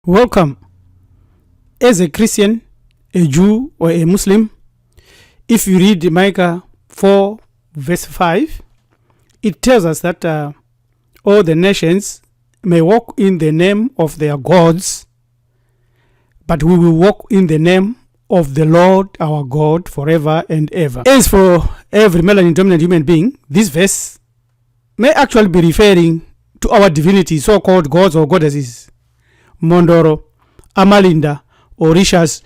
Welcome. As a Christian, a Jew, or a Muslim, if you read Micah 4 verse 5, it tells us that all the nations may walk in the name of their gods, but we will walk in the name of the Lord our God forever and ever. As for every melanin dominant human being, this verse may actually be referring to our divinity, so-called gods or goddesses, Mondoro, Amalinda, Orishas,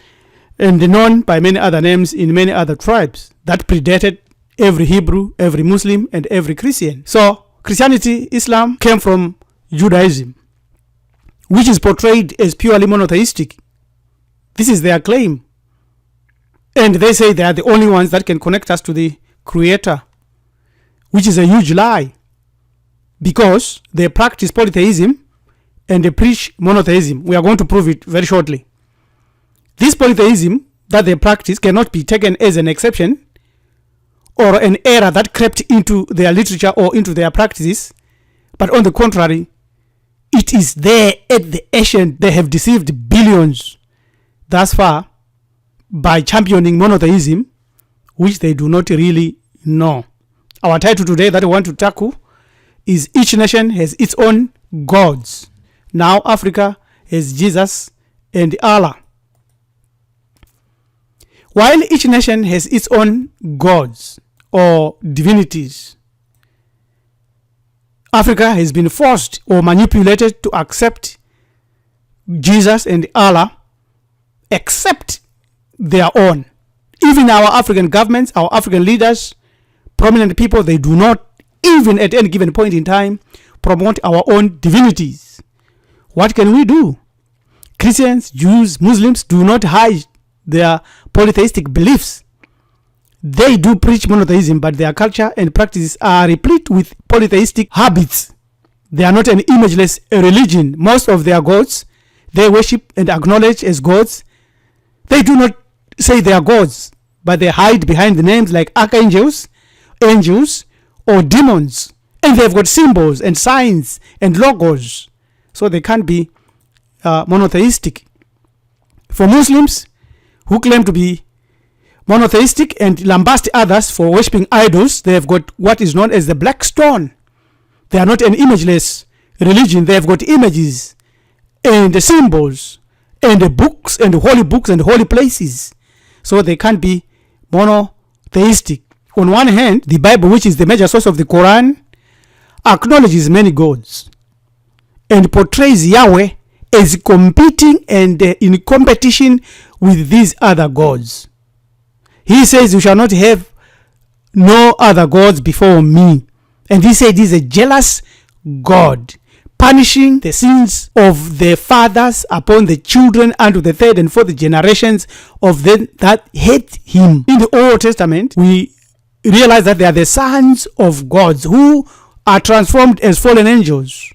and known by many other names in many other tribes that predated every Hebrew, every Muslim, and every Christian. So Christianity, Islam came from Judaism, which is portrayed as purely monotheistic. This is their claim. And they say they are the only ones that can connect us to the Creator, which is a huge lie, because they practice polytheism and they preach monotheism. We are going to prove it very shortly. This polytheism that they practice cannot be taken as an exception or an error that crept into their literature or into their practices, but on the contrary, it is there at the ancient. They have deceived billions thus far by championing monotheism, which they do not really know. Our title today that I want to tackle is Each Nation Has Its Own Gods. Now Africa has Jesus and Allah. While each nation has its own gods or divinities, Africa has been forced or manipulated to accept Jesus and Allah, accept their own. Even our African governments, our African leaders, prominent people, they do not even at any given point in time promote our own divinities. What can we do? Christians, Jews, Muslims do not hide their polytheistic beliefs. They do preach monotheism, but their culture and practices are replete with polytheistic habits. They are not an imageless religion. Most of their gods they worship and acknowledge as gods. They do not say they are gods, but they hide behind the names like archangels, angels, or demons. And they've got symbols and signs and logos. So they can't be monotheistic. For Muslims who claim to be monotheistic and lambast others for worshipping idols, they have got what is known as the black stone. They are not an imageless religion. They have got images and the symbols and the books and the holy places. So they can't be monotheistic. On one hand, the Bible, which is the major source of the Quran, acknowledges many gods and portrays Yahweh as competing and in competition with these other gods. He says, "You shall not have no other gods before me." And he said he's a jealous God, punishing the sins of the fathers upon the children unto the third and fourth generations of them that hate him. In the Old Testament, we realize that they are the sons of gods who are transformed as fallen angels.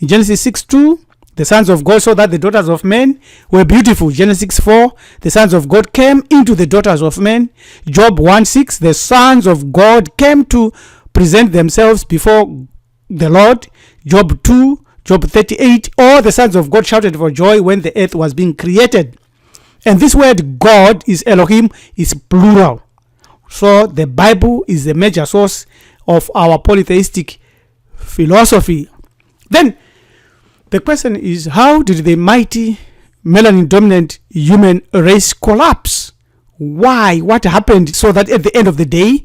In Genesis 6:2, the sons of God saw that the daughters of men were beautiful. Genesis 6:4, the sons of God came into the daughters of men. Job 1:6, the sons of God came to present themselves before the Lord. Job 2, Job 38, all the sons of God shouted for joy when the earth was being created. And this word God is Elohim, is plural. So the Bible is the major source of our polytheistic philosophy. Then the question is, how did the mighty melanin dominant human race collapse? Why? What happened so that at the end of the day,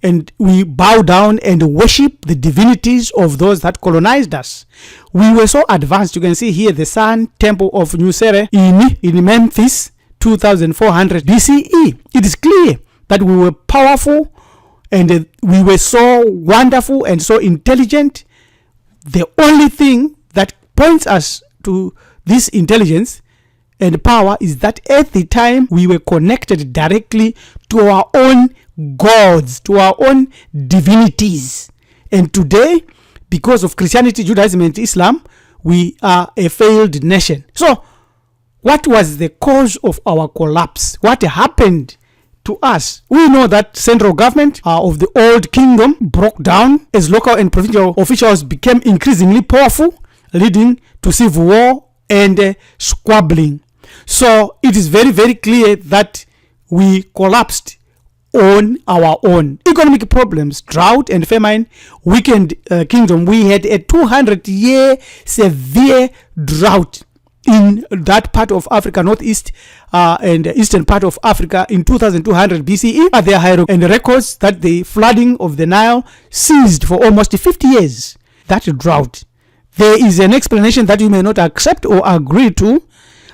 and we bow down and worship the divinities of those that colonized us? We were so advanced. You can see here the Sun Temple of Nusere in Memphis, 2400 BCE. It is clear that we were powerful and we were so wonderful and so intelligent. The only thing that points us to this intelligence and power is that at the time we were connected directly to our own gods, to our own divinities. And today, because of Christianity, Judaism, and Islam, we are a failed nation. So, what was the cause of our collapse? What happened to us? We know that central government of the old kingdom broke down as local and provincial officials became increasingly powerful, leading to civil war and squabbling. So it is very, very clear that we collapsed on our own. Economic problems, drought and famine weakened kingdom. We had a 200-year severe drought in that part of Africa, northeast and eastern part of Africa in 2200 BCE. There are and records that the flooding of the Nile ceased for almost 50 years. That drought. There is an explanation that you may not accept or agree to,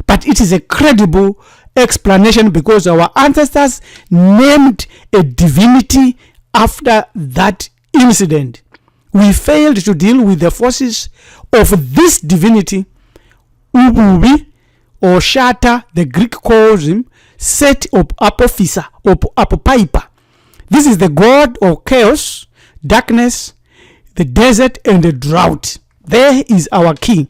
but it is a credible explanation because our ancestors named a divinity after that incident. We failed to deal with the forces of this divinity. Ububi or Shata, the Greek calls him, set of Apophisa or Apopipa. This is the god of chaos, darkness, the desert, and the drought. There is our king.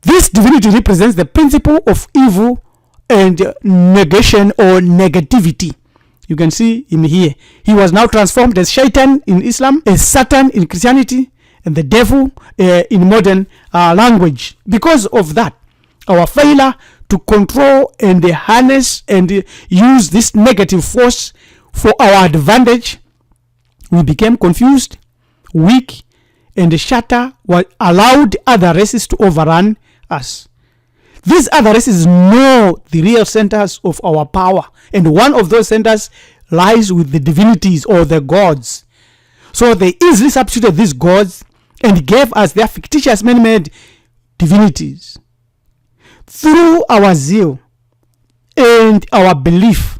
This divinity represents the principle of evil and negation or negativity. You can see him here. He was now transformed as Shaitan in Islam, as Satan in Christianity, and the devil in modern language. Because of that, our failure to control and harness and use this negative force for our advantage, we became confused, weak, and Shata allowed other races to overrun us. These other races know the real centers of our power, and one of those centers lies with the divinities or the gods. So they easily substituted these gods and gave us their fictitious man-made divinities. Through our zeal and our belief,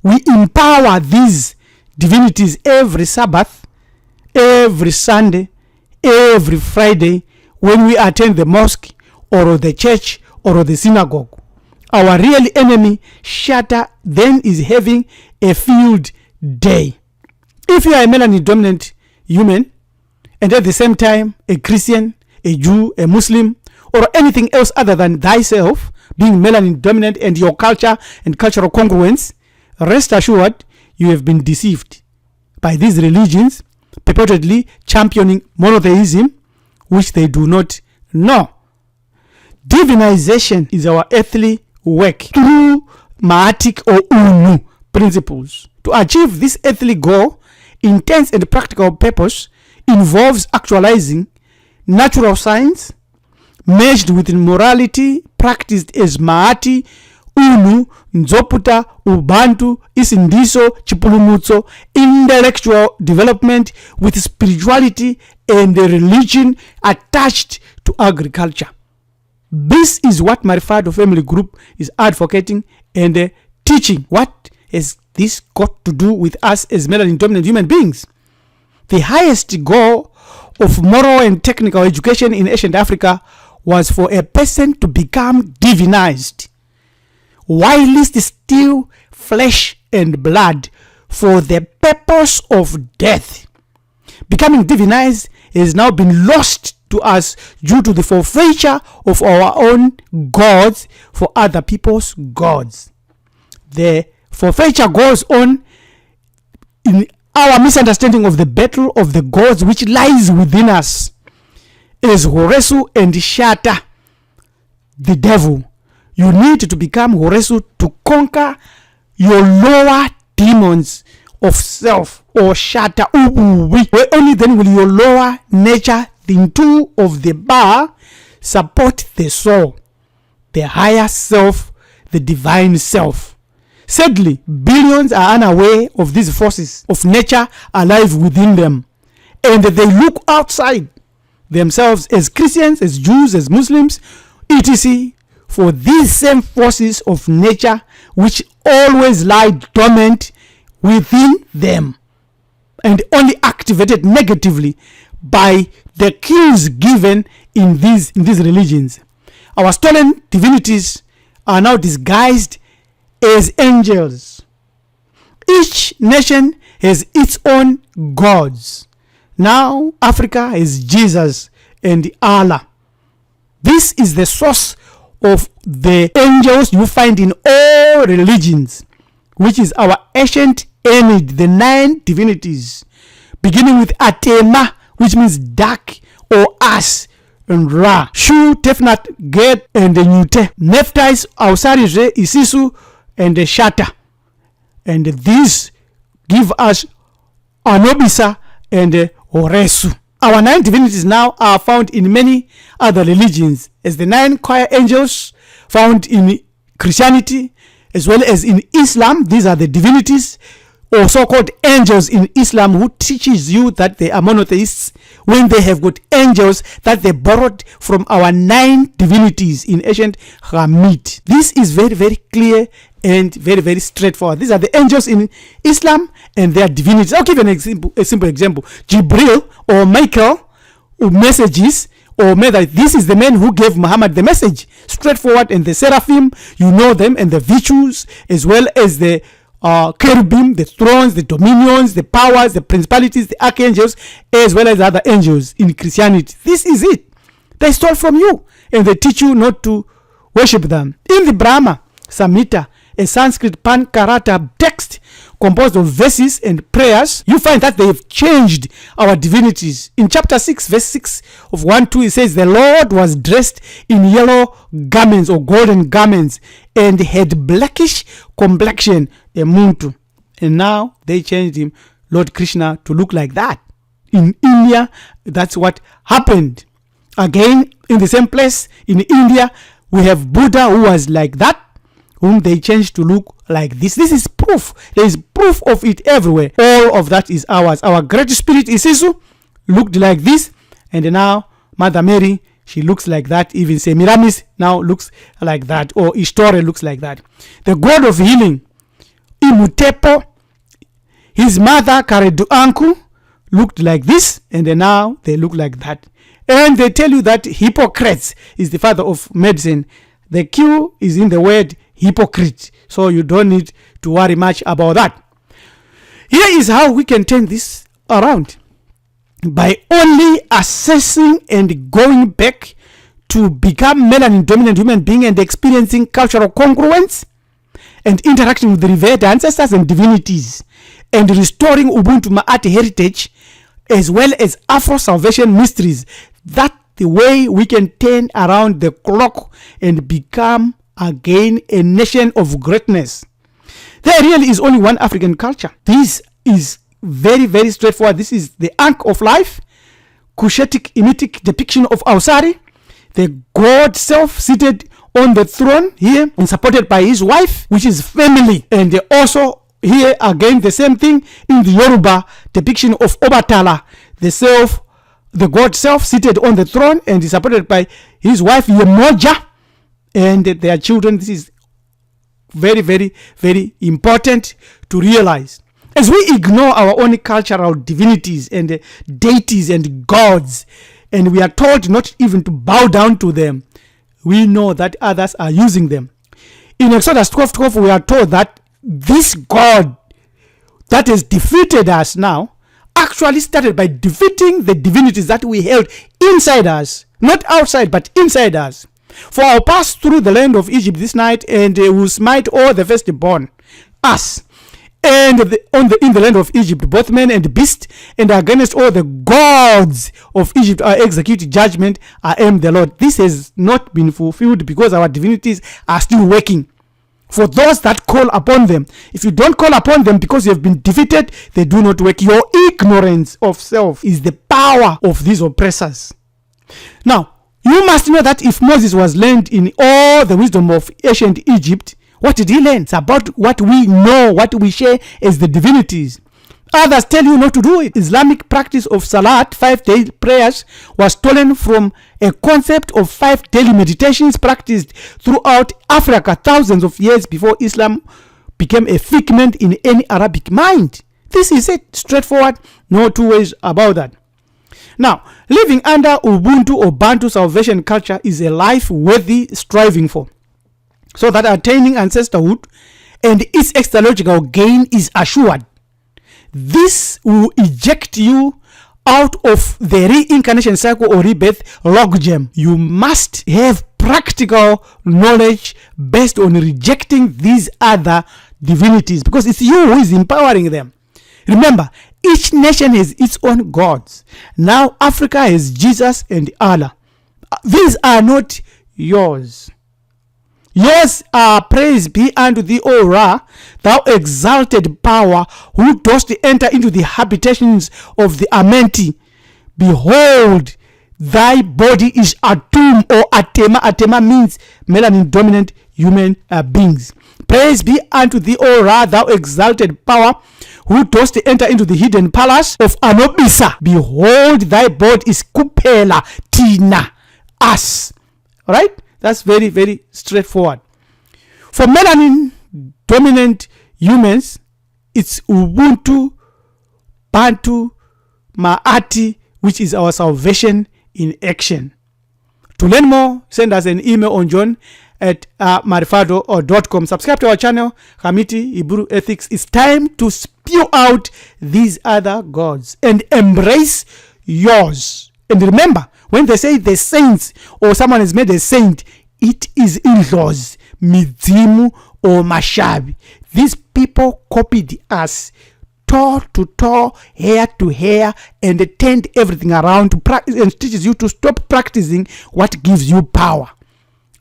we empower these divinities every Sabbath, every Sunday, every Friday when we attend the mosque or the church or the synagogue. Our real enemy, Shata, then is having a field day. If you are a melanin dominant human and at the same time a Christian, a Jew, a Muslim, or anything else other than thyself being melanin dominant and your culture and cultural congruence, rest assured you have been deceived by these religions purportedly championing monotheism, which they do not know. Divinization is our earthly work through Maatic or Unu principles. To achieve this earthly goal, intense and practical purpose involves actualizing natural science merged with morality practiced as Maati, Unu, Nzoputa, Ubantu, Isindiso, Chipulumutso, intellectual development with spirituality and religion attached to agriculture. This is what Marifado Family Group is advocating and teaching. What has this got to do with us as melanin dominant human beings? The highest goal of moral and technical education in ancient Africa was for a person to become divinized, whilst still flesh and blood, for the purpose of death. Becoming divinized has now been lost to us due to the forfeiture of our own gods for other people's gods. The forfeiture goes on in our misunderstanding of the battle of the gods which lies within us. As Horesu and Shata, the devil, you need to become Horesu to conquer your lower demons of self, or Shata Ubuwi, where only then will your lower nature, the two of the bar, support the soul, the higher self, the divine self. Sadly, billions are unaware of these forces of nature alive within them, and they look outside themselves as Christians, as Jews, as Muslims, etc., for these same forces of nature which always lie dormant within them and only activated negatively by the cues given in these religions. Our stolen divinities are now disguised as angels. Each nation has its own gods. Now Africa has Jesus and Allah. This is the source of the angels you find in all religions, which is our ancient Enid, the 9 divinities, beginning with Atema, which means dark or us, and Ra, Shu, Tefnat, Ged, and Nute, Nephthys, Ausari, Isisu, and Shata. And these give us Anobisa and Oresu. Our 9 divinities now are found in many other religions, as the 9 choir angels found in Christianity as well as in Islam. These are the divinities or so-called angels in Islam, who teaches you that they are monotheists when they have got angels that they borrowed from our 9 divinities in ancient Hamid. This is very, very clear and very, very straightforward. These are the angels in Islam and their divinities. I'll give an example, a simple example. Jibril or Michael, messages, or maybe this is the man who gave Muhammad the message. Straightforward. And the seraphim, you know them, and the virtues, as well as the cherubim, the thrones, the dominions, the powers, the principalities, the archangels, as well as other angels in Christianity. This is it. They stole from you, and they teach you not to worship them. In the Brahma Samhita, a Sanskrit Pankarata text composed of verses and prayers, you find that they have changed our divinities. In chapter 6, verse 6 of 1-2, it says, the Lord was dressed in yellow garments or golden garments and had blackish complexion, a muntu. And now they changed him, Lord Krishna, to look like that. In India, that's what happened. Again, in the same place, in India, we have Buddha who was like that, whom they changed to look like this. This is proof. There is proof of it everywhere. All of that is ours. Our great spirit Isisu looked like this, and now Mother Mary, she looks like that. Even Semiramis now looks like that, or Ishtore looks like that. The god of healing, Imutepo, his mother Kareduanku looked like this, and now they look like that. And they tell you that Hippocrates is the father of medicine. The Q is in the word hypocrite, so you don't need to worry much about that. Here is how we can turn this around: by only assessing and going back to become melanin dominant human being and experiencing cultural congruence and interacting with the revered ancestors and divinities, and restoring Ubuntu Ma'at heritage as well as Afro salvation mysteries. That's the way we can turn around the clock and become again a nation of greatness. There really is only one African culture. This is very, very straightforward. This is the Ankh of life, Cushitic Imitic depiction of Ausari, the God self seated on the throne here and supported by his wife, which is family. And also here again the same thing in the Yoruba depiction of Obatala, the God self seated on the throne and is supported by his wife Yemoja and their children. This is very, very, very important to realize. As we ignore our own cultural divinities and deities and gods, and we are told not even to bow down to them, we know that others are using them. In Exodus 12:12, we are told that this God that has defeated us now actually started by defeating the divinities that we held inside us, not outside but inside us. For I'll pass through the land of Egypt this night, and will smite all the firstborn, us, and in the land of Egypt, both men and beast, and against all the gods of Egypt I execute judgment. I am the Lord. This has not been fulfilled because our divinities are still working for those that call upon them. If you don't call upon them because you have been defeated, they do not work. Your ignorance of self is the power of these oppressors. Now, you must know that if Moses was learned in all the wisdom of ancient Egypt, what did he learn? It's about what we know, what we share as the divinities. Others tell you not to do it. Islamic practice of Salat, 5 daily prayers, was stolen from a concept of 5 daily meditations practiced throughout Africa thousands of years before Islam became a figment in any Arabic mind. This is it. Straightforward. No two ways about that. Now, living under Ubuntu or Bantu salvation culture is a life worthy striving for, so that attaining ancestorhood and its extralogical gain is assured. This will eject you out of the reincarnation cycle or rebirth logjam. You must have practical knowledge based on rejecting these other divinities, because it's you who is empowering them. Remember, each nation has its own gods. Now Africa has Jesus and Allah. These are not yours. Yours are, praise be unto thee, O Ra, thou exalted power, who dost enter into the habitations of the Amenti. Behold, thy body is a tomb, or Atema. Atema means melanin dominant human beings. Praise be unto thee, O Ra, thou exalted power, who dost enter into the hidden palace of Anobisa. Behold, thy body is Kupela, Tina, us. Right? That's very, very straightforward. For melanin dominant humans, it's Ubuntu, Bantu, Ma'ati, which is our salvation in action. To learn more, send us an email on john@marifado.com. Subscribe to our channel, Hamiti Hebrew Ethics. It's time to spew out these other gods and embrace yours. And remember, when they say the saints or someone is made a saint, it is Indlozi, Midzimu, or Mashabi. These people copied us, toe to toe, hair to hair, and they turned everything around to practice and teaches you to stop practicing what gives you power.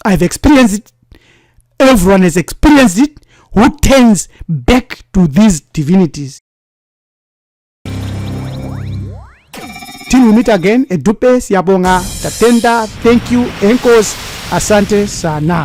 I've experienced it. Everyone has experienced it. Who turns back to these divinities? Till we meet again, Edupe Siyabonga, Tatenda, thank you, Enkos, Asante Sana.